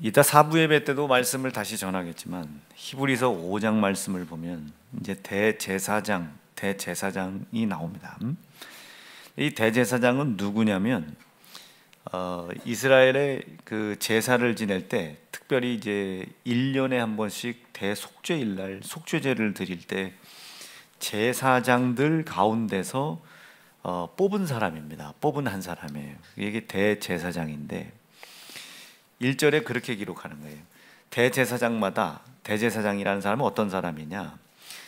이따 4부 예배 때도 말씀을 다시 전하겠지만 히브리서 5장 말씀을 보면 이제 대제사장이 나옵니다. 이 대제사장은 누구냐면 이스라엘의 그 제사를 지낼 때 특별히 이제 1년에 한 번씩 대속죄일 날 속죄제를 드릴 때 제사장들 가운데서 뽑은 사람입니다. 뽑은 한 사람이에요. 이게 대제사장인데 1절에 그렇게 기록하는 거예요. 대제사장마다, 대제사장이라는 사람은 어떤 사람이냐?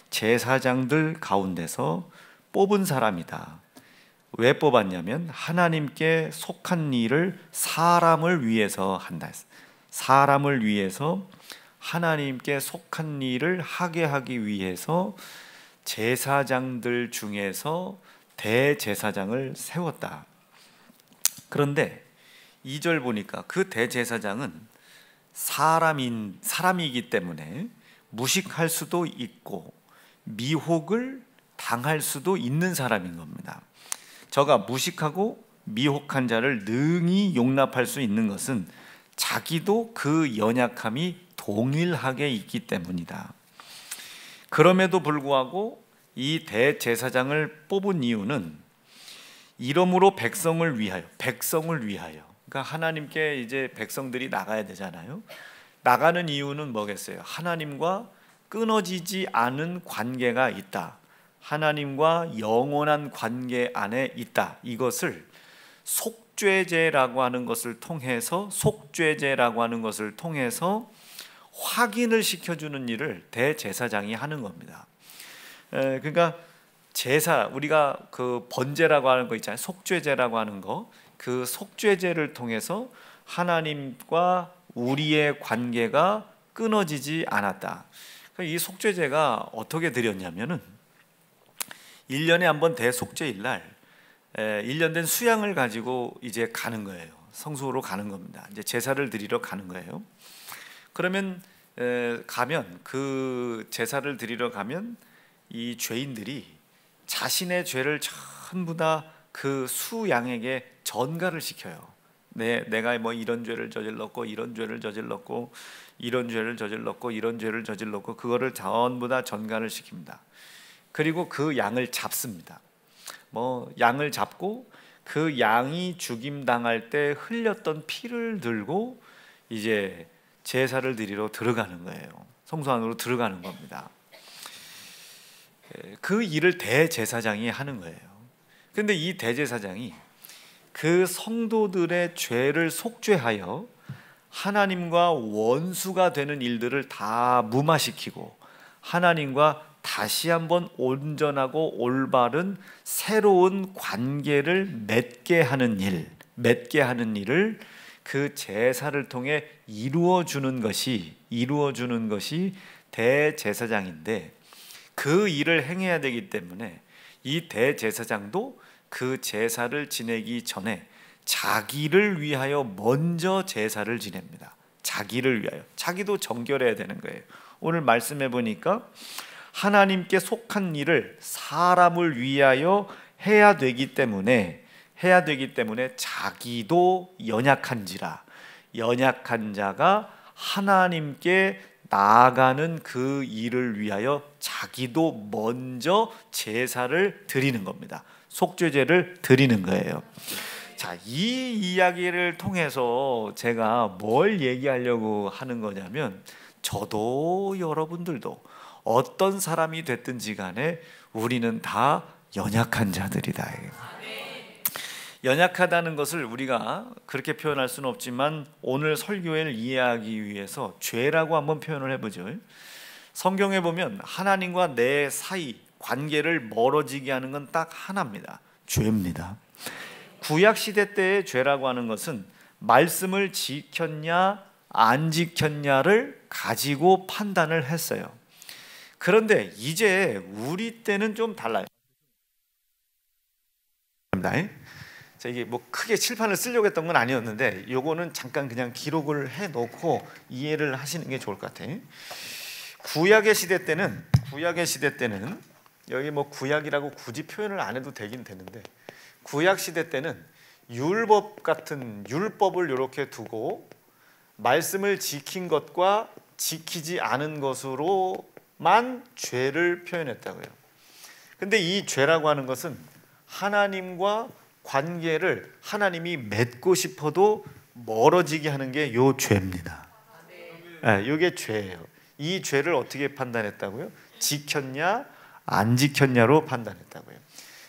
제사장들 가운데서 뽑은 사람이다. 왜 뽑았냐면 하나님께 속한 일을 사람을 위해서 한다. 사람을 위해서 하나님께 속한 일을 하게 하기 위해서 제사장들 중에서 대제사장을 세웠다. 그런데 2절 보니까 그 대제사장은 사람이기 때문에 무식할 수도 있고 미혹을 당할 수도 있는 사람인 겁니다. 저가 무식하고 미혹한 자를 능히 용납할 수 있는 것은 자기도 그 연약함이 동일하게 있기 때문이다. 그럼에도 불구하고 이 대제사장을 뽑은 이유는 이러므로 백성을 위하여, 그러니까 하나님께 이제 백성들이 나가야 되잖아요. 나가는 이유는 뭐겠어요? 하나님과 끊어지지 않은 관계가 있다. 하나님과 영원한 관계 안에 있다. 이것을 속죄제라고 하는 것을 통해서 확인을 시켜주는 일을 대제사장이 하는 겁니다. 그러니까 우리가 그 번제라고 하는 거 있잖아요. 속죄제라고 하는 거, 그 속죄제를 통해서 하나님과 우리의 관계가 끊어지지 않았다. 이 속죄제가 어떻게 드렸냐면은 1년에 한 번 대속죄일 날 1년 된 수양을 가지고 이제 가는 거예요. 성소로 가는 겁니다. 이제 제사를 드리러 가는 거예요. 그러면 그 제사를 드리러 가면 이 죄인들이 자신의 죄를 전부 다 그 수양에게 전가를 시켜요. 내가 뭐 이런 죄를 저질렀고 이런 죄를 저질렀고 이런 죄를 저질렀고 이런 죄를 저질렀고 그거를 전부 다 전가를 시킵니다. 그리고 그 양을 잡습니다. 양을 잡고 그 양이 죽임 당할 때 흘렸던 피를 들고 이제 제사를 드리러 들어가는 거예요. 성소 안으로 들어가는 겁니다. 그 일을 대제사장이 하는 거예요. 그런데 이 대제사장이 그 성도들의 죄를 속죄하여 하나님과 원수가 되는 일들을 다 무마시키고 하나님과 다시 한번 온전하고 올바른 새로운 관계를 맺게 하는 일을 그 제사를 통해 이루어 주는 것이 대제사장인데, 그 일을 행해야 되기 때문에 이 대제사장도 그 제사를 지내기 전에 자기를 위하여 먼저 제사를 지냅니다. 자기를 위하여. 자기도 정결해야 되는 거예요. 오늘 말씀해 보니까 하나님께 속한 일을 사람을 위하여 해야 되기 때문에 자기도 연약한 자가 하나님께 나아가는 그 일을 위하여 자기도 먼저 제사를 드리는 겁니다. 속죄제를 드리는 거예요. 자, 이 이야기를 통해서 제가 뭘 얘기하려고 하는 거냐면, 저도 여러분들도 어떤 사람이 됐든지 간에 우리는 다 연약한 자들이다. 연약하다는 것을 우리가 그렇게 표현할 수는 없지만 오늘 설교를 이해하기 위해서 죄라고 한번 표현을 해보죠. 성경에 보면 하나님과 내 사이 관계를 멀어지게 하는 건 딱 하나입니다. 죄입니다. 구약시대 때의 죄라고 하는 것은 말씀을 지켰냐 안 지켰냐를 가지고 판단을 했어요. 그런데 이제 우리 때는 좀 달라요. 자, 이게 뭐 크게 칠판을 쓰려고 했던 건 아니었는데 요거는 잠깐 그냥 기록을 해놓고 이해를 하시는 게 좋을 것 같아요. 구약의 시대 때는 여기 뭐 구약이라고 굳이 표현을 안 해도 되긴 되는데, 구약 시대 때는 율법 같은 율법을 이렇게 두고 말씀을 지킨 것과 지키지 않은 것으로만 죄를 표현했다고요. 근데 이 죄라고 하는 것은 하나님과 관계를 하나님이 맺고 싶어도 멀어지게 하는 게 요 죄입니다. 이게 죄예요. 이 죄를 어떻게 판단했다고요? 지켰냐 안 지켰냐로 판단했다고요.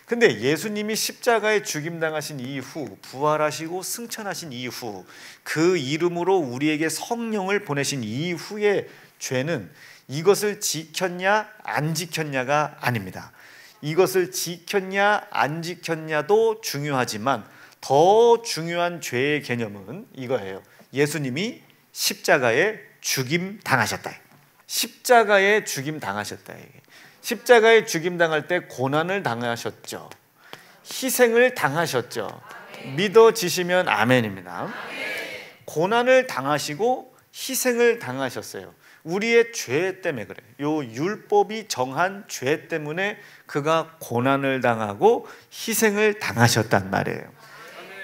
근데 예수님이 십자가에 죽임당하신 이후, 부활하시고 승천하신 이후, 그 이름으로 우리에게 성령을 보내신 이후의 죄는 이것을 지켰냐 안 지켰냐가 아닙니다. 이것을 지켰냐 안 지켰냐도 중요하지만 더 중요한 죄의 개념은 이거예요. 예수님이 십자가에 죽임 당하셨다. 십자가에 죽임 당하셨다. 십자가에 죽임 당할 때 고난을 당하셨죠. 희생을 당하셨죠. 믿어지시면 아멘입니다. 고난을 당하시고 희생을 당하셨어요. 우리의 죄 때문에 그래요. 요 율법이 정한 죄 때문에 그가 고난을 당하고 희생을 당하셨단 말이에요.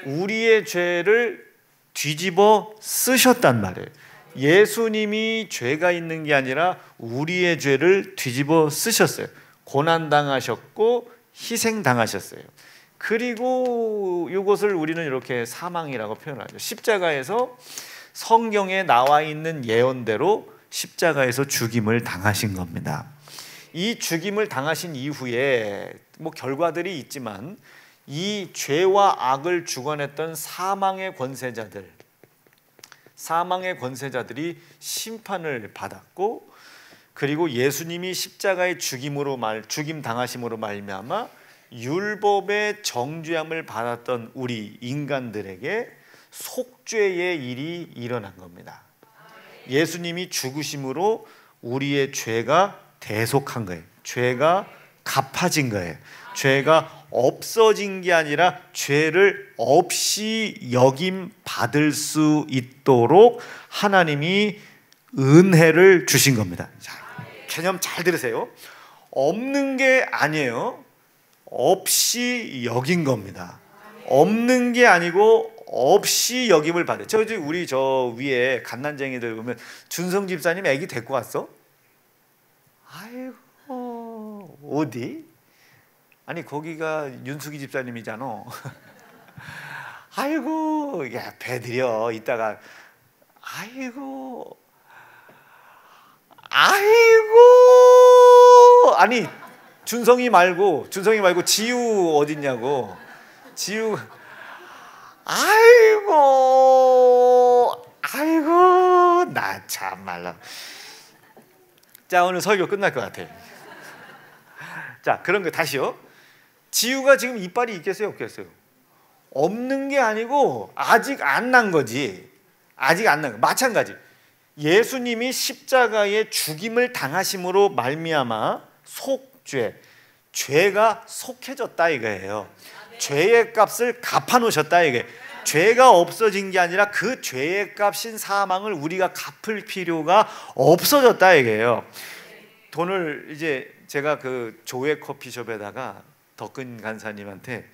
우리의 죄를 뒤집어 쓰셨단 말이에요. 예수님이 죄가 있는 게 아니라 우리의 죄를 뒤집어 쓰셨어요. 고난 당하셨고 희생 당하셨어요. 그리고 이것을 우리는 이렇게 사망이라고 표현하죠. 십자가에서 성경에 나와 있는 예언대로 십자가에서 죽임을 당하신 겁니다. 이 죽임을 당하신 이후에 결과들이 있지만 이 죄와 악을 주관했던 사망의 권세자들이 심판을 받았고, 그리고 예수님이 십자가의 죽임 당하심으로 말미암아 율법의 정죄함을 받았던 우리 인간들에게 속죄의 일이 일어난 겁니다. 예수님이 죽으심으로 우리의 죄가 대속한 거예요. 죄가 갚아진 거예요. 죄가 없어진 게 아니라 죄를 없이 여김 받을 수 있도록 하나님이 은혜를 주신 겁니다. 자, 개념 잘 들으세요. 없는 게 아니에요. 없이 여긴 겁니다. 없는 게 아니고 없이 여김을 받아요. 우리 저 위에 갓난쟁이들 보면 준성 집사님 애기 데리고 왔어? 아이고, 어디? 아니 거기가 윤숙이 집사님이잖아. 아이고, 야, 배드려 이따가. 아이고, 아니 준성이 말고 지우 어딨냐고. 지우. 아이고, 나 참말로. 자, 오늘 설교 끝날 것 같아. 자, 그런 거 다시요. 지우가 지금 이빨이 있겠어요, 없겠어요? 없는 게 아니고 아직 안 난 거지. 아직 안 난 거. 마찬가지. 예수님이 십자가에 죽임을 당하심으로 말미암아 죄가 속해졌다 이거예요. 죄의 값을 갚아놓으셨다 이게. 죄가 없어진 게 아니라 그 죄의 값인 사망을 우리가 갚을 필요가 없어졌다 이게요. 돈을 이제 제가 그 조회 커피숍에다가 덕근 간사님한테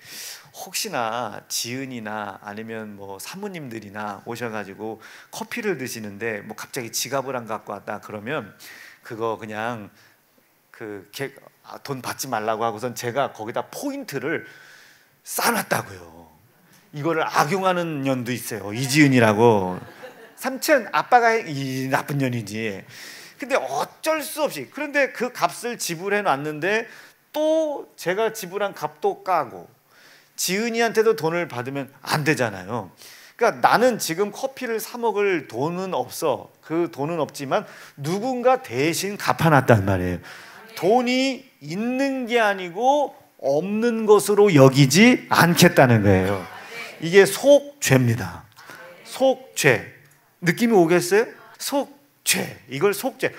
혹시나 지은이나 아니면 사모님들이나 오셔가지고 커피를 드시는데 갑자기 지갑을 안 갖고 왔다 그러면 그거 그냥 돈 받지 말라고 하고선 제가 거기다 포인트를 싸놨다고요. 이거를 악용하는 년도 있어요. 이지은이라고. 삼촌 아빠가 이 나쁜 년이지. 근데 어쩔 수 없이, 그런데 그 값을 지불해 놨는데 또 제가 지불한 값도 까고 지은이한테도 돈을 받으면 안 되잖아요. 그러니까 나는 지금 커피를 사 먹을 돈은 없어. 그 돈은 없지만 누군가 대신 갚아놨단 말이에요. 돈이 있는 게 아니고 없는 것으로 여기지 않겠다는 거예요. 이게 속죄입니다. 속죄. 느낌이 오겠어요? 속죄. 이걸 속죄.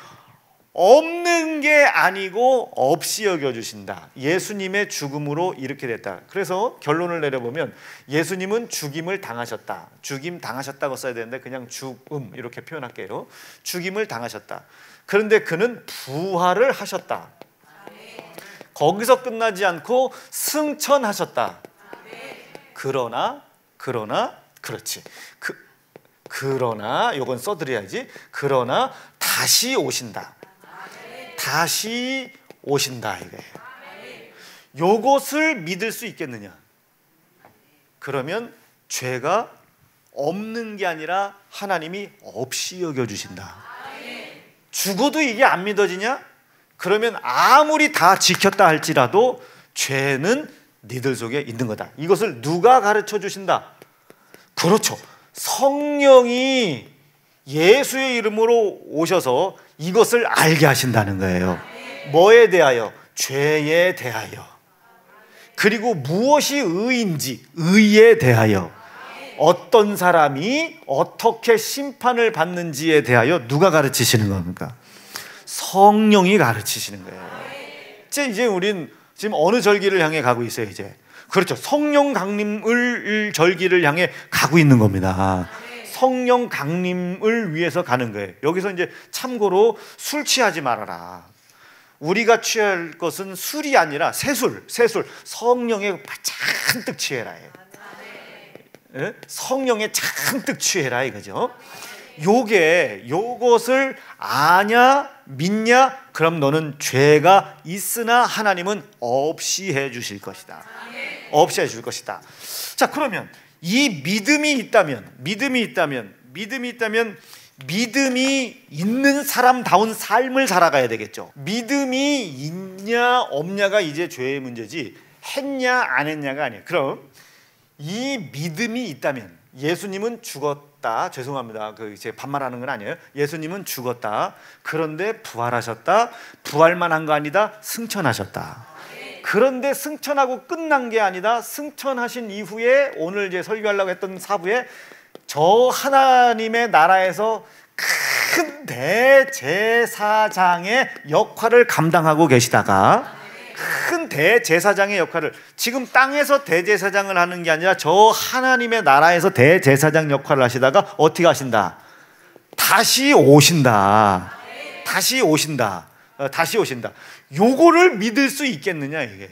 없는 게 아니고 없이 여겨주신다. 예수님의 죽음으로 이렇게 됐다. 그래서 결론을 내려보면 예수님은 죽임을 당하셨다. 죽임 당하셨다고 써야 되는데 그냥 죽음 이렇게 표현할게요. 죽임을 당하셨다. 그런데 그는 부활을 하셨다. 거기서 끝나지 않고 승천하셨다. 그러나 그렇지. 그러나 요건 써드려야지. 그러나 다시 오신다. 다시 오신다 이거예요. 요것을 믿을 수 있겠느냐? 그러면 죄가 없는 게 아니라 하나님이 없이 여겨주신다. 죽어도 이게 안 믿어지냐? 그러면 아무리 다 지켰다 할지라도 죄는 니들 속에 있는 거다. 이것을 누가 가르쳐 주신다? 그렇죠, 성령이 예수의 이름으로 오셔서 이것을 알게 하신다는 거예요. 뭐에 대하여? 죄에 대하여. 그리고 무엇이 의인지, 의에 대하여. 어떤 사람이 어떻게 심판을 받는지에 대하여 누가 가르치시는 겁니까? 성령이 가르치시는 거예요. 이제 우린 지금 어느 절기를 향해 가고 있어요? 이제 그렇죠, 성령 강림을 절기를 향해 가고 있는 겁니다. 성령 강림을 위해서 가는 거예요. 여기서 이제 참고로 술 취하지 말아라. 우리가 취할 것은 술이 아니라 새술. 성령에 잔뜩 취해라. 예? 성령에 잔뜩 취해라 이거죠. 요것을 아냐 믿냐? 그럼 너는 죄가 있으나 하나님은 없이 해 주실 것이다. 없이 해 줄 것이다. 자, 그러면 이 믿음이 있다면 믿음이 있는 사람다운 삶을 살아가야 되겠죠. 믿음이 있냐 없냐가 이제 죄의 문제지 했냐 안 했냐가 아니에요. 그럼 이 믿음이 있다면 예수님은 죽었다. 죄송합니다. 제 반말하는 건 아니에요. 예수님은 죽었다. 그런데 부활하셨다. 부활만 한 거 아니다. 승천하셨다. 그런데 승천하고 끝난 게 아니다. 승천하신 이후에 오늘 이제 설교하려고 했던 사부에 저 하나님의 나라에서 큰 대제사장의 역할을 감당하고 계시다가 큰 대제사장의 역할을 지금 땅에서 대제사장을 하는 게 아니라 저 하나님의 나라에서 대제사장 역할을 하시다가 어떻게 하신다? 다시 오신다. 다시 오신다. 요거를 믿을 수 있겠느냐 이게.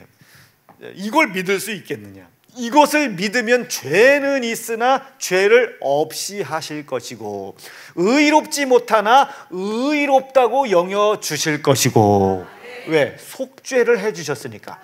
이걸 믿을 수 있겠느냐. 이것을 믿으면 죄는 있으나 죄를 없이 하실 것이고 의롭지 못하나 의롭다고 여겨 주실 것이고. 왜? 속죄를 해주셨으니까.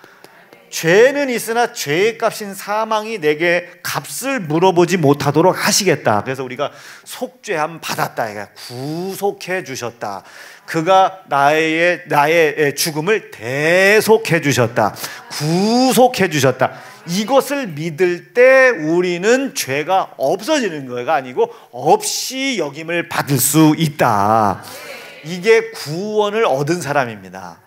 죄는 있으나 죄의 값인 사망이 내게 값을 물어보지 못하도록 하시겠다. 그래서 우리가 속죄함 받았다. 구속해 주셨다. 그가 나의 죽음을 대속해 주셨다. 구속해 주셨다. 이것을 믿을 때 우리는 죄가 없어지는 거가 아니고 없이 여김을 받을 수 있다. 이게 구원을 얻은 사람입니다.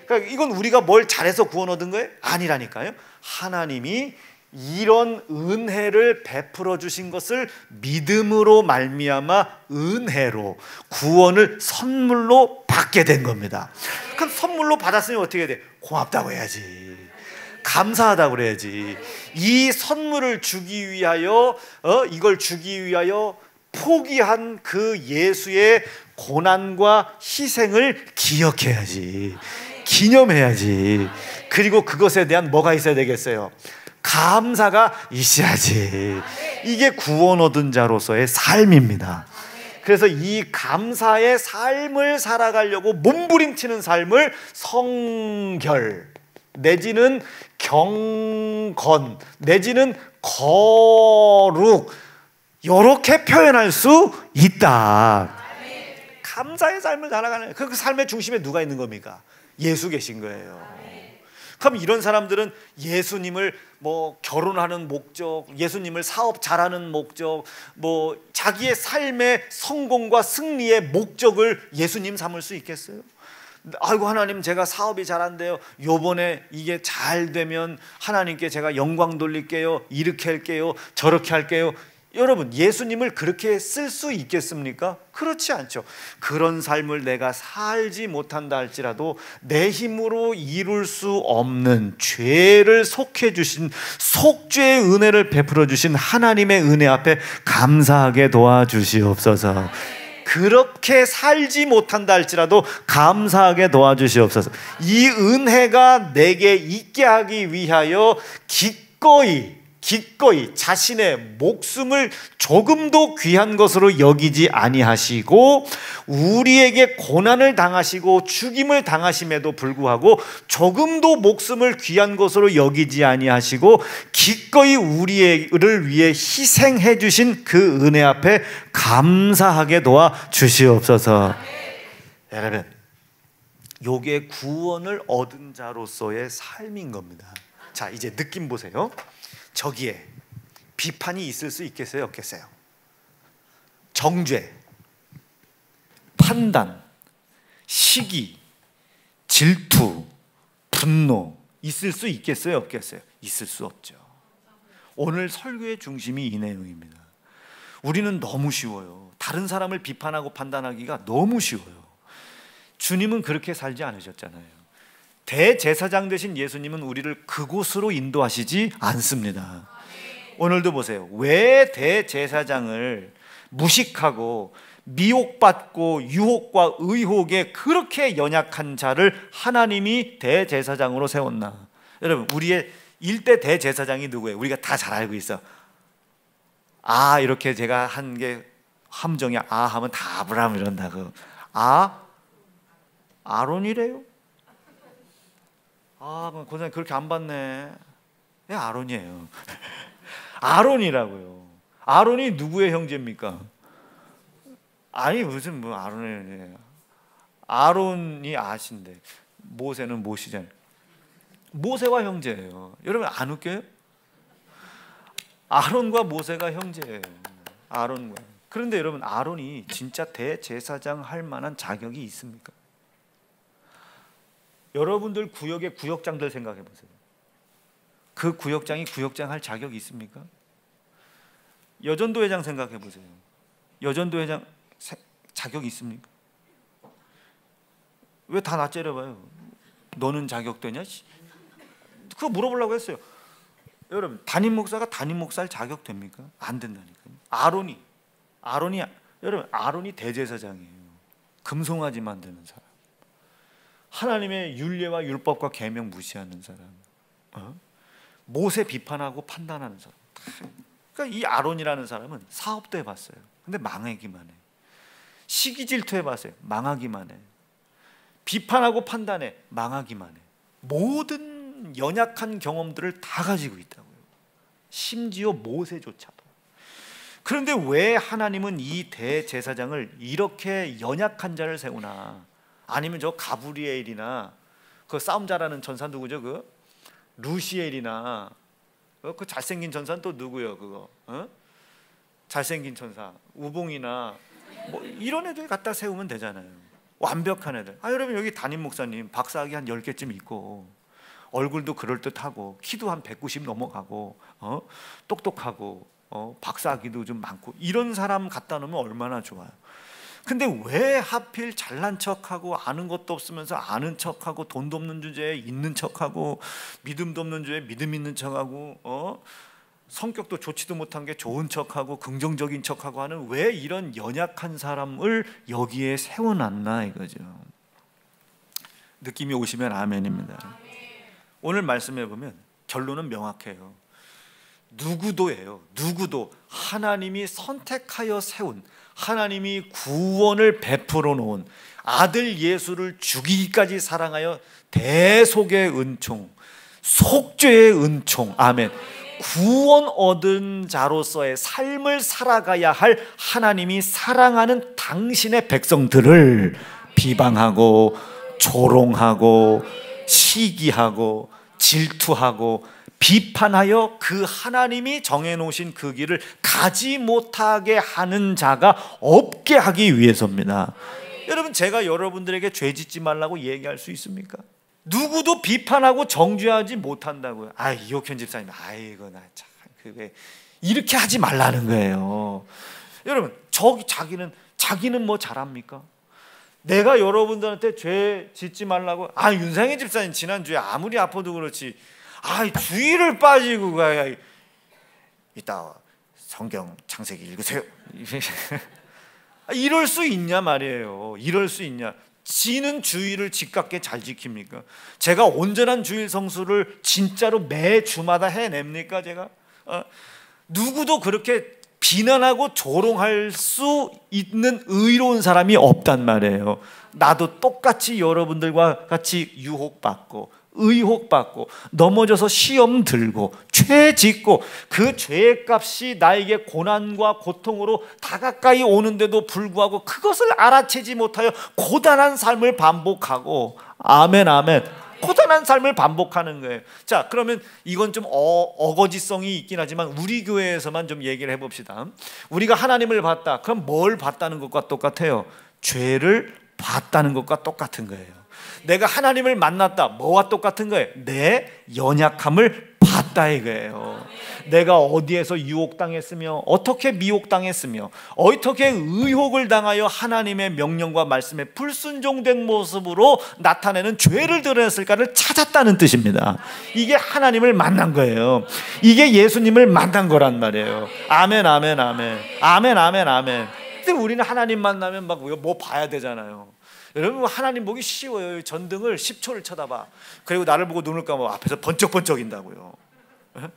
그러니까 이건 우리가 뭘 잘해서 구원 얻은 거예요? 아니라니까요. 하나님이 이런 은혜를 베풀어 주신 것을 믿음으로 말미암아 은혜로 구원을 선물로 받게 된 겁니다. 그럼 선물로 받았으니 어떻게 돼? 고맙다고 해야지. 감사하다고 그래야지. 이 선물을 주기 위하여 이걸 주기 위하여 포기한 그 예수의 고난과 희생을 기억해야지. 기념해야지. 그리고 그것에 대한 뭐가 있어야 되겠어요? 감사가 있어야지. 이게 구원 얻은 자로서의 삶입니다. 그래서 이 감사의 삶을 살아가려고 몸부림치는 삶을 성결 내지는 경건 내지는 거룩 이렇게 표현할 수 있다. 감사의 삶을 살아가는 그 삶의 중심에 누가 있는 겁니까? 예수 계신 거예요. 그럼 이런 사람들은 예수님을 결혼하는 목적, 예수님을 사업 잘하는 목적, 자기의 삶의 성공과 승리의 목적을 예수님 삼을 수 있겠어요? 아이고 하나님 제가 사업이 잘 안 돼요. 요번에 이게 잘 되면 하나님께 제가 영광 돌릴게요. 이렇게 할게요. 저렇게 할게요. 여러분 예수님을 그렇게 쓸 수 있겠습니까? 그렇지 않죠. 그런 삶을 내가 살지 못한다 할지라도 내 힘으로 이룰 수 없는 죄를 속해 주신 속죄의 은혜를 베풀어 주신 하나님의 은혜 앞에 감사하게 도와주시옵소서. 그렇게 살지 못한다 할지라도 감사하게 도와주시옵소서. 이 은혜가 내게 있게 하기 위하여 기꺼이 기꺼이 자신의 목숨을 조금도 귀한 것으로 여기지 아니하시고 우리에게 고난을 당하시고 죽임을 당하심에도 불구하고 조금도 목숨을 귀한 것으로 여기지 아니하시고 기꺼이 우리를 위해 희생해 주신 그 은혜 앞에 감사하게 도와 주시옵소서. 여러분, 요게 구원을 얻은 자로서의 삶인 겁니다. 자, 이제 느낌 보세요. 저기에 비판이 있을 수 있겠어요, 없겠어요? 정죄, 판단, 시기, 질투, 분노 있을 수 있겠어요, 없겠어요? 있을 수 없죠. 오늘 설교의 중심이 이 내용입니다. 우리는 너무 쉬워요. 다른 사람을 비판하고 판단하기가 너무 쉬워요. 주님은 그렇게 살지 않으셨잖아요. 대제사장 되신 예수님은 우리를 그곳으로 인도하시지 않습니다. 오늘도 보세요. 왜 대제사장을 무식하고 미혹받고 유혹과 의혹에 그렇게 연약한 자를 하나님이 대제사장으로 세웠나? 여러분, 우리의 일대 대제사장이 누구예요? 우리가 다 잘 알고 있어. 아, 이렇게 제가 한 게 함정이 아 하면 다 아브라함 이런다고. 아론이래요? 고사님 그렇게 안 봤네. 예, 아론이에요. 아론이라고요. 아론이 누구의 형제입니까? 아니 무슨 뭐 아론이에요. 아론이 아신데 모세는 모시잖아요. 모세와 형제예요. 여러분 안 웃겨요? 아론과 모세가 형제예요. 아론과. 그런데 여러분, 아론이 진짜 대제사장 할 만한 자격이 있습니까? 여러분들 구역의 구역장들 생각해 보세요. 그 구역장이 구역장 할 자격이 있습니까? 여전도회장 생각해 보세요. 여전도회장 자격이 있습니까? 왜 다 나 째려봐요? 너는 자격되냐? 그거 물어보려고 했어요. 여러분, 담임 목사가 담임 목사 할 자격 됩니까? 안 된다니까요. 아론이 여러분, 아론이 대제사장이에요. 금송아지 만드는 사람, 하나님의 율례와 율법과 계명 무시하는 사람, 모세 비판하고 판단하는 사람. 그러니까 이 아론이라는 사람은 사업도 해봤어요. 근데 망하기만 해. 시기 질투 해봤어요. 망하기만 해. 비판하고 판단해. 망하기만 해. 모든 연약한 경험들을 다 가지고 있다고요. 심지어 모세조차도. 그런데 왜 하나님은 이 대제사장을 이렇게 연약한 자를 세우나? 아니면 저 가브리엘이나 그 싸움 잘하는 전사 누구죠? 그 루시엘이나 그 잘생긴 전사는 또 누구요? 그거 잘생긴 전사 우봉이나 뭐 이런 애들 갖다 세우면 되잖아요. 완벽한 애들. 여러분, 여기 담임 목사님 박사학위 한 10개쯤 있고 얼굴도 그럴듯하고 키도 한 190 넘어가고 똑똑하고 박사학위도 좀 많고 이런 사람 갖다 놓으면 얼마나 좋아요. 근데 왜 하필 잘난 척하고 아는 것도 없으면서 아는 척하고 돈도 없는 주제에 있는 척하고 믿음도 없는 주제에 믿음 있는 척하고 성격도 좋지도 못한 게 좋은 척하고 긍정적인 척하고 하는, 왜 이런 연약한 사람을 여기에 세워놨나 이거죠. 느낌이 오시면 아멘입니다. 오늘 말씀해 보면 결론은 명확해요. 누구도 하나님이 선택하여 세운, 하나님이 구원을 베풀어 놓은 아들 예수를 죽이기까지 사랑하여 대속의 은총, 속죄의 은총, 아멘, 구원 얻은 자로서의 삶을 살아가야 할 하나님이 사랑하는 당신의 백성들을 비방하고 조롱하고 시기하고 질투하고 비판하여 그 하나님이 정해놓으신 그 길을 가지 못하게 하는 자가 없게 하기 위해서입니다. 여러분, 제가 여러분들에게 죄 짓지 말라고 얘기할 수 있습니까? 누구도 비판하고 정죄하지 못한다고요. 이옥현 집사님, 이거 나 참 그게 이렇게 하지 말라는 거예요. 여러분, 자기는 뭐 잘합니까? 내가 여러분들한테 죄 짓지 말라고, 윤상희 집사님 지난주에 아무리 아파도 그렇지 주의를 빠지고 가야 이따 성경 창세기 읽으세요. 이럴 수 있냐 말이에요. 이럴 수 있냐? 지는 주의를 지깝게 잘 지킵니까? 제가 온전한 주일 성수를 진짜로 매 주마다 해냅니까? 제가 누구도 그렇게 비난하고 조롱할 수 있는 의로운 사람이 없단 말이에요. 나도 똑같이 여러분들과 같이 유혹받고 의혹받고 넘어져서 시험 들고 죄 짓고 그 죄의 값이 나에게 고난과 고통으로 다가까이 오는데도 불구하고 그것을 알아채지 못하여 고단한 삶을 반복하고, 아멘 아멘, 고단한 삶을 반복하는 거예요. 자, 그러면 이건 좀 어거지성이 있긴 하지만 우리 교회에서만 좀 얘기를 해봅시다. 우리가 하나님을 봤다. 그럼 뭘 봤다는 것과 똑같아요? 죄를 봤다는 것과 똑같은 거예요. 내가 하나님을 만났다. 뭐와 똑같은 거예요? 내 연약함을 봤다 이거예요. 내가 어디에서 유혹당했으며 어떻게 미혹당했으며 어떻게 의혹을 당하여 하나님의 명령과 말씀에 불순종된 모습으로 나타내는 죄를 드러냈을까를 찾았다는 뜻입니다. 이게 하나님을 만난 거예요. 이게 예수님을 만난 거란 말이에요. 아멘 아멘 아멘 아멘 아멘 아멘. 근데 우리는 하나님 만나면 막 뭐 봐야 되잖아요. 여러분, 하나님 보기 쉬워요. 전등을 10초를 쳐다봐. 그리고 나를 보고 눈을 감아 앞에서 번쩍번쩍인다고요.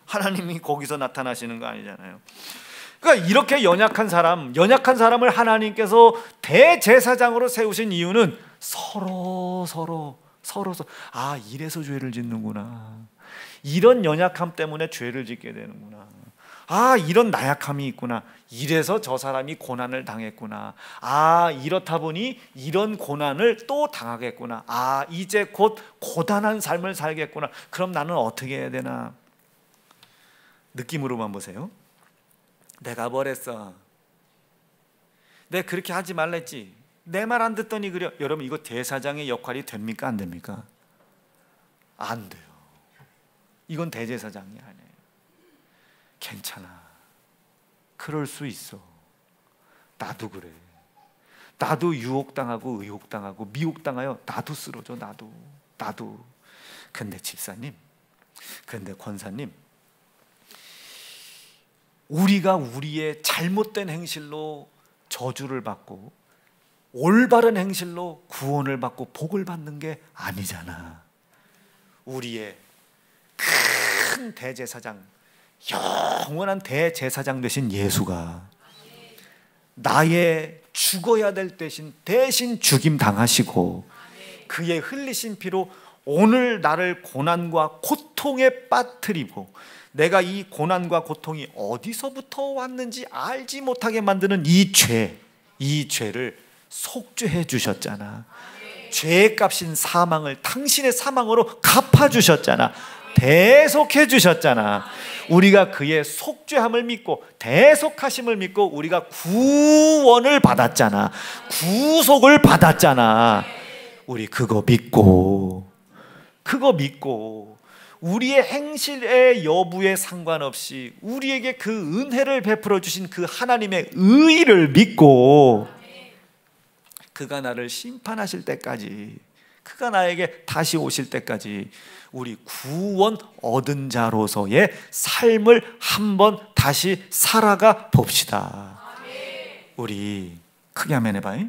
하나님이 거기서 나타나시는 거 아니잖아요. 그러니까 이렇게 연약한 사람을 하나님께서 대제사장으로 세우신 이유는 서로 아, 이래서 죄를 짓는구나. 이런 연약함 때문에 죄를 짓게 되는구나. 아, 이런 나약함이 있구나. 이래서 저 사람이 고난을 당했구나. 아, 이렇다 보니 이런 고난을 또 당하겠구나. 아, 이제 곧 고단한 삶을 살겠구나. 그럼 나는 어떻게 해야 되나? 느낌으로만 보세요. 내가 뭘 했어? 내가 그렇게 하지 말랬지. 내 말 안 듣더니 그래. 여러분, 이거 대사장의 역할이 됩니까? 안 됩니까? 안 돼요. 이건 대제사장이 아니에요. 괜찮아. 그럴 수 있어. 나도 그래. 나도 유혹당하고 의혹당하고 미혹당하여 나도 쓰러져. 나도. 근데 집사님, 근데 권사님, 우리가 우리의 잘못된 행실로 저주를 받고 올바른 행실로 구원을 받고 복을 받는 게 아니잖아. 우리의 큰 대제사장, 영원한 대제사장 되신 예수가 나의 죽어야 될 대신 죽임 당하시고 그의 흘리신 피로 오늘 나를 고난과 고통에 빠뜨리고 내가 이 고난과 고통이 어디서부터 왔는지 알지 못하게 만드는 이 죄를 속죄해 주셨잖아. 죄의 값인 사망을 당신의 사망으로 갚아주셨잖아. 대속해 주셨잖아. 우리가 그의 속죄함을 믿고 대속하심을 믿고 우리가 구원을 받았잖아. 구속을 받았잖아. 우리 그거 믿고 우리의 행실의 여부에 상관없이 우리에게 그 은혜를 베풀어 주신 그 하나님의 의를 믿고 그가 나를 심판하실 때까지, 그가 나에게 다시 오실 때까지 우리 구원 얻은 자로서의 삶을 한번 다시 살아가 봅시다. 우리 크게 한번 해봐요.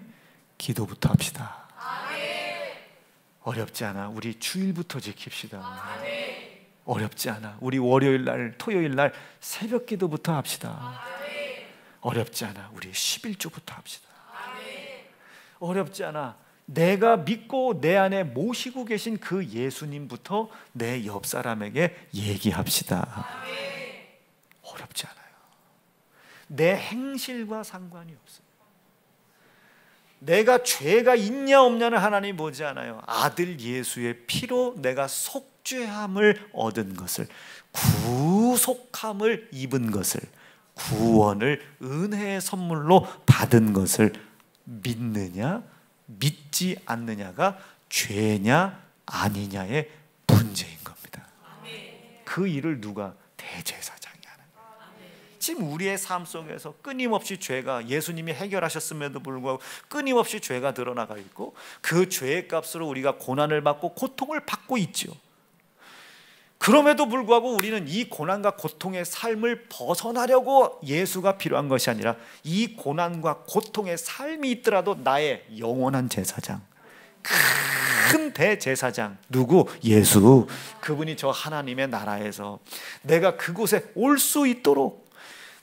기도부터 합시다. 어렵지 않아. 우리 주일부터 지킵시다. 어렵지 않아. 우리 월요일날 토요일날 새벽 기도부터 합시다. 어렵지 않아. 우리 11조부터 합시다. 어렵지 않아. 내가 믿고 내 안에 모시고 계신 그 예수님부터 내 옆 사람에게 얘기합시다. 어렵지 않아요. 내 행실과 상관이 없어요. 내가 죄가 있냐 없냐는 하나님 보지 않아요. 아들 예수의 피로 내가 속죄함을 얻은 것을, 구속함을 입은 것을, 구원을 은혜의 선물로 받은 것을 믿느냐 믿지 않느냐가 죄냐 아니냐의 문제인 겁니다. 그 일을 누가? 대제사장이 하는 거예요. 지금 우리의 삶 속에서 끊임없이 죄가, 예수님이 해결하셨음에도 불구하고 끊임없이 죄가 드러나가 있고 그 죄의 값으로 우리가 고난을 받고 고통을 받고 있죠. 그럼에도 불구하고 우리는 이 고난과 고통의 삶을 벗어나려고 예수가 필요한 것이 아니라 이 고난과 고통의 삶이 있더라도 나의 영원한 제사장, 큰 대제사장 누구? 예수. 그분이 저 하나님의 나라에서 내가 그곳에 올 수 있도록,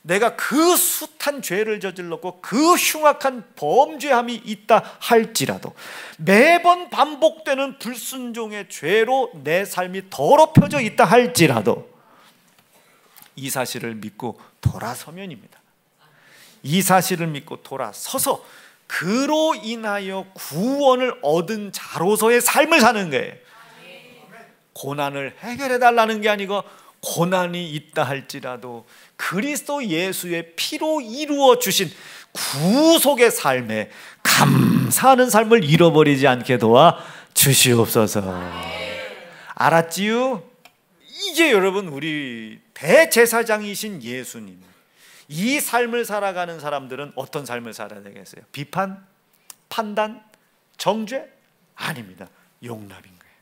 내가 그 숱한 죄를 저질렀고 그 흉악한 범죄함이 있다 할지라도, 매번 반복되는 불순종의 죄로 내 삶이 더럽혀져 있다 할지라도 이 사실을 믿고 돌아서면입니다. 이 사실을 믿고 돌아서서 그로 인하여 구원을 얻은 자로서의 삶을 사는 거예요. 고난을 해결해 달라는 게 아니고, 고난이 있다 할지라도 그리스도 예수의 피로 이루어 주신 구속의 삶에 감사하는 삶을 잃어버리지 않게 도와 주시옵소서. 알았지요? 이게 여러분, 우리 대제사장이신 예수님, 이 삶을 살아가는 사람들은 어떤 삶을 살아야 되겠어요? 비판, 판단, 정죄? 아닙니다. 용납인 거예요.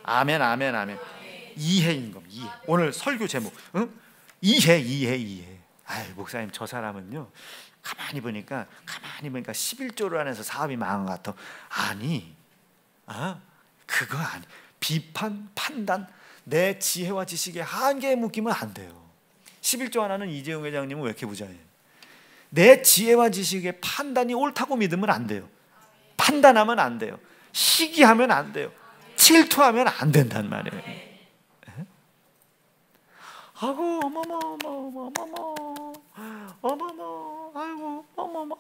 아멘, 아멘, 아멘. 이해인 겁니다. 이해. 오늘 설교 제목, 이해. 아유, 목사님, 저 사람은요, 가만히 보니까 11조를 안에서 사업이 망한 것 같아. 아니, 그거 아니. 비판, 판단, 내 지혜와 지식에 한계에 묶이면 안 돼요. 11조 하나는 이재용 회장님은 왜 이렇게 부자예요? 내 지혜와 지식의 판단이 옳다고 믿으면 안 돼요. 판단하면 안 돼요. 시기하면 안 돼요. 질투하면 안 된단 말이에요. 아이고,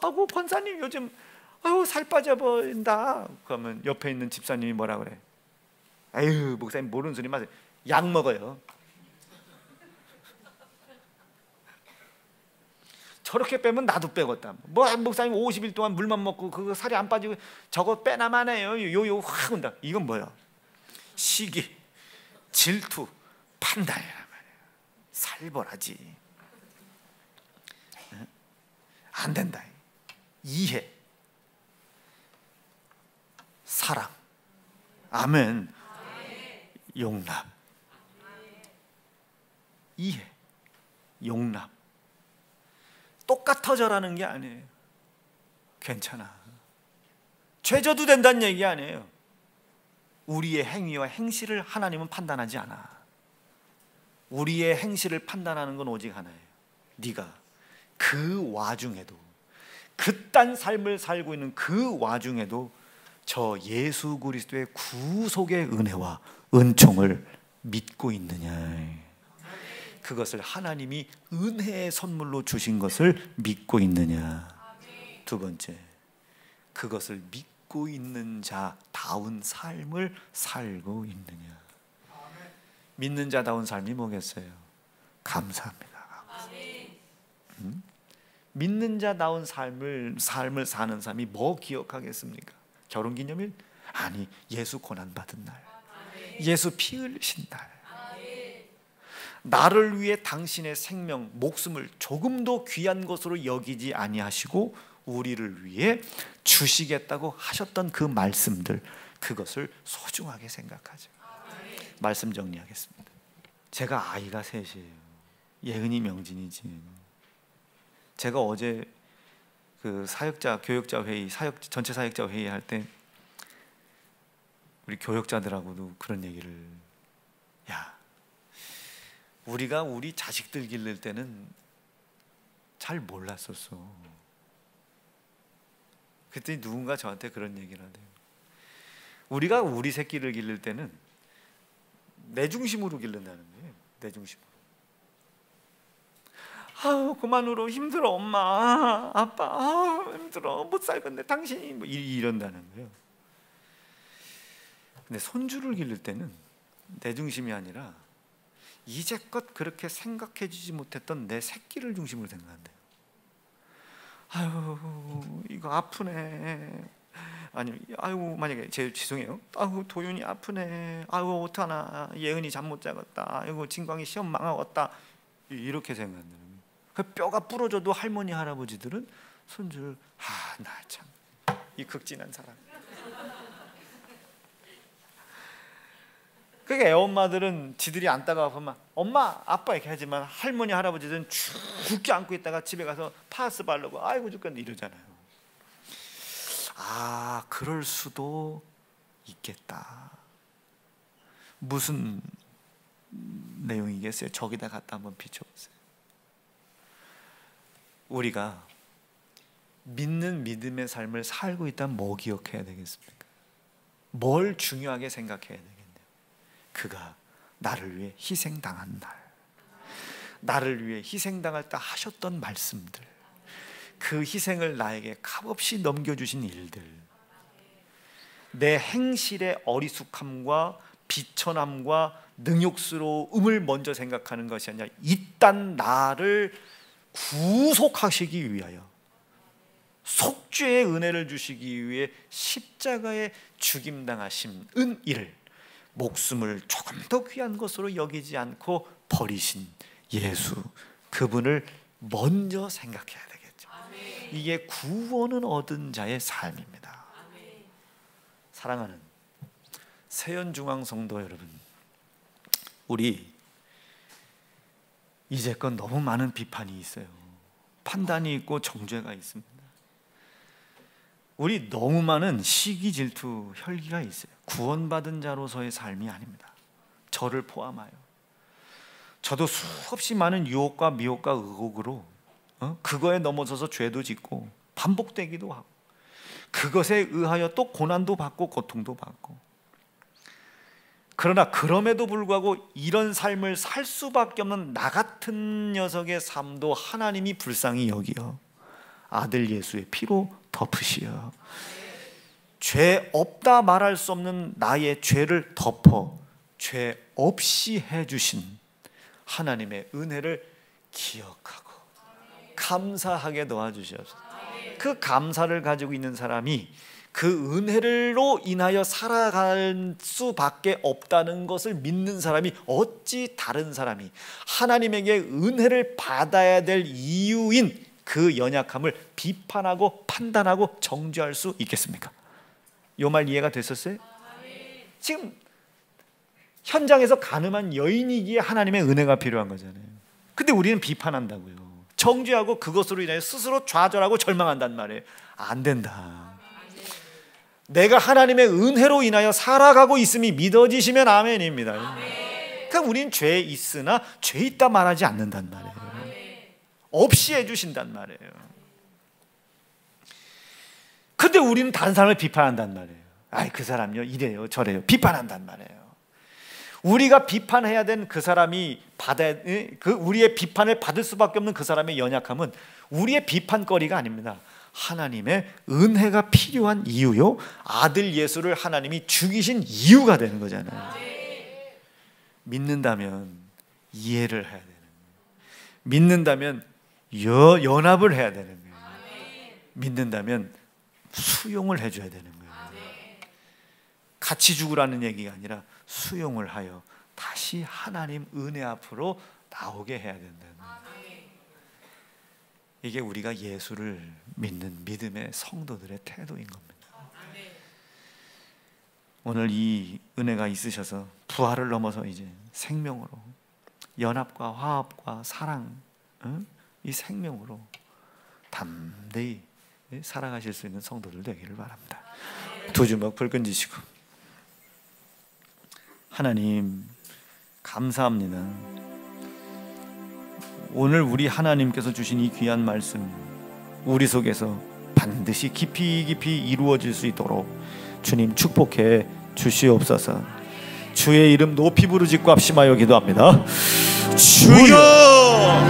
아이고, 권사님 요즘 살 빠져버린다. 그러면 옆에 있는 집사님이 뭐라 그래? 아유, 목사님 모르는 소리 마세요. 약 먹어요. 저렇게 빼면 나도 빼겠다. 뭐 목사님 50일 동안 물만 먹고 그거 살이 안 빠지고 저거 빼나만 해요. 요요 확 온다. 이건 뭐야? 시기, 질투, 판단이란 말이야. 살벌하지. 안 된다. 이해, 사랑, 아멘, 용납. 이해, 용납. 똑같아져라는 게 아니에요. 괜찮아. 죄져도 된다는 얘기 아니에요. 우리의 행위와 행실을 하나님은 판단하지 않아. 우리의 행실을 판단하는 건 오직 하나예요. 네가 그 와중에도, 그딴 삶을 살고 있는 그 와중에도 저 예수 그리스도의 구속의 은혜와 은총을 믿고 있느냐. 그것을 하나님이 은혜의 선물로 주신 것을 믿고 있느냐. 두 번째, 그것을 믿고 있는 자다운 삶을 살고 있느냐. 믿는 자다운 삶이 뭐겠어요? 감사합니다. 믿는 자다운 삶을 사는 사람이 뭐 기억하겠습니까? 결혼기념일? 아니, 예수 고난받은 날, 예수 피 흘리신 날, 나를 위해 당신의 생명, 목숨을 조금도 귀한 것으로 여기지 아니하시고 우리를 위해 주시겠다고 하셨던 그 말씀들, 그것을 소중하게 생각하죠. 말씀 정리하겠습니다. 제가 아이가 셋이에요. 예은이, 명진이지. 제가 어제 그 교역자 회의, 전체 사역자 회의 할 때 우리 교역자들하고도 그런 얘기를, 야, 우리가 우리 자식들 기를 때는 잘 몰랐었어. 그때 누군가 저한테 그런 얘기를 하대요. 우리가 우리 새끼를 기를 때는 내 중심으로 기른다는 거예요. 내 중심으로. 아우, 그만 울어. 힘들어. 엄마, 아빠, 아우, 힘들어. 못 살겠네. 당신이 뭐 이런다는 거예요. 근데 손주를 기를 때는 내 중심이 아니라 이제껏 그렇게 생각해주지 못했던 내 새끼를 중심으로 생각한대요. 아유, 이거 아프네. 아니, 아유, 만약에 죄송해요. 아유, 도윤이 아프네. 아유, 어떡하나. 예은이 잠 못 자겠다. 아이고, 진광이 시험 망하겠다. 이렇게 생각한다는 거예요. 그 뼈가 부러져도 할머니, 할아버지들은 손주를, 나 참, 이 극진한 사람. 그러니까 애엄마들은 지들이 안다가 보면 엄마, 아빠 이렇게 하지만 할머니, 할아버지들은 죽게 안고 있다가 집에 가서 파스 바르고 아이고 죽겠네 이러잖아요. 그럴 수도 있겠다. 무슨 내용이겠어요? 저기다 갖다 한번 비춰보세요. 우리가 믿는 믿음의 삶을 살고 있다면 뭐 기억해야 되겠습니까? 뭘 중요하게 생각해야 되겠네요? 그가 나를 위해 희생당한 날, 나를 위해 희생당할 때 하셨던 말씀들, 그 희생을 나에게 값없이 넘겨주신 일들, 내 행실의 어리숙함과 비천함과 능욕스러움을 먼저 생각하는 것이 아니라 이딴 나를 구속하시기 위하여, 속죄의 은혜를 주시기 위해 십자가에 죽임당하신 일을 목숨을 조금 더 귀한 것으로 여기지 않고 버리신 예수, 그분을 먼저 생각해야 되겠죠. 이게 구원을 얻은 자의 삶입니다. 사랑하는 세연중앙성도 여러분, 우리 이제껏 너무 많은 비판이 있어요. 판단이 있고 정죄가 있습니다. 우리 너무 많은 시기, 질투, 혈기가 있어요. 구원받은 자로서의 삶이 아닙니다. 저를 포함하여 저도 수없이 많은 유혹과 미혹과 의혹으로 그거에 넘어서서 죄도 짓고 반복되기도 하고, 그것에 의하여 또 고난도 받고 고통도 받고, 그러나 그럼에도 불구하고 이런 삶을 살 수밖에 없는 나 같은 녀석의 삶도 하나님이 불쌍히 여기어 아들 예수의 피로 덮으시어 죄 없다 말할 수 없는 나의 죄를 덮어 죄 없이 해주신 하나님의 은혜를 기억하고 감사하게 도와주시옵소서. 그 감사를 가지고 있는 사람이 그 은혜로 인하여 살아갈 수밖에 없다는 것을 믿는 사람이 어찌 다른 사람이 하나님에게 은혜를 받아야 될 이유인 그 연약함을 비판하고 판단하고 정죄할 수 있겠습니까? 이 말 이해가 됐었어요? 지금 현장에서 가늠한 여인이기에 하나님의 은혜가 필요한 거잖아요. 근데 우리는 비판한다고요. 정죄하고 그것으로 인해 스스로 좌절하고 절망한단 말이에요. 안 된다. 내가 하나님의 은혜로 인하여 살아가고 있음이 믿어지시면 아멘입니다. 그러니까 우리는 죄 있으나 죄 있다 말하지 않는단 말이에요. 없이 해주신단 말이에요. 근데 우리는 다른 사람을 비판한단 말이에요. 아이, 그 사람요 이래요 저래요 비판한단 말이에요. 우리가 비판해야 되는 그 사람이 우리의 비판을 받을 수밖에 없는 그 사람의 연약함은 우리의 비판거리가 아닙니다. 하나님의 은혜가 필요한 이유요, 아들 예수를 하나님이 죽이신 이유가 되는 거잖아요. 믿는다면 이해를 해야 되는 거예요. 믿는다면 연합을 해야 되는 거예요. 믿는다면 수용을 해줘야 되는 거예요. 같이 죽으라는 얘기가 아니라 수용을 하여 다시 하나님 은혜 앞으로 나오게 해야 된다는 거예요. 이게 우리가 예수를 믿는 믿음의 성도들의 태도인 겁니다. 오늘 이 은혜가 있으셔서 부활을 넘어서 이제 생명으로, 연합과 화합과 사랑, 이 생명으로 담대히 살아가실 수 있는 성도들 되기를 바랍니다. 두 주먹 불끈 쥐시고, 하나님 감사합니다. 오늘 우리 하나님께서 주신 이 귀한 말씀 우리 속에서 반드시 깊이 깊이 이루어질 수 있도록 주님 축복해 주시옵소서. 주의 이름 높이 부르짖고 합심하여 기도합니다. 주여!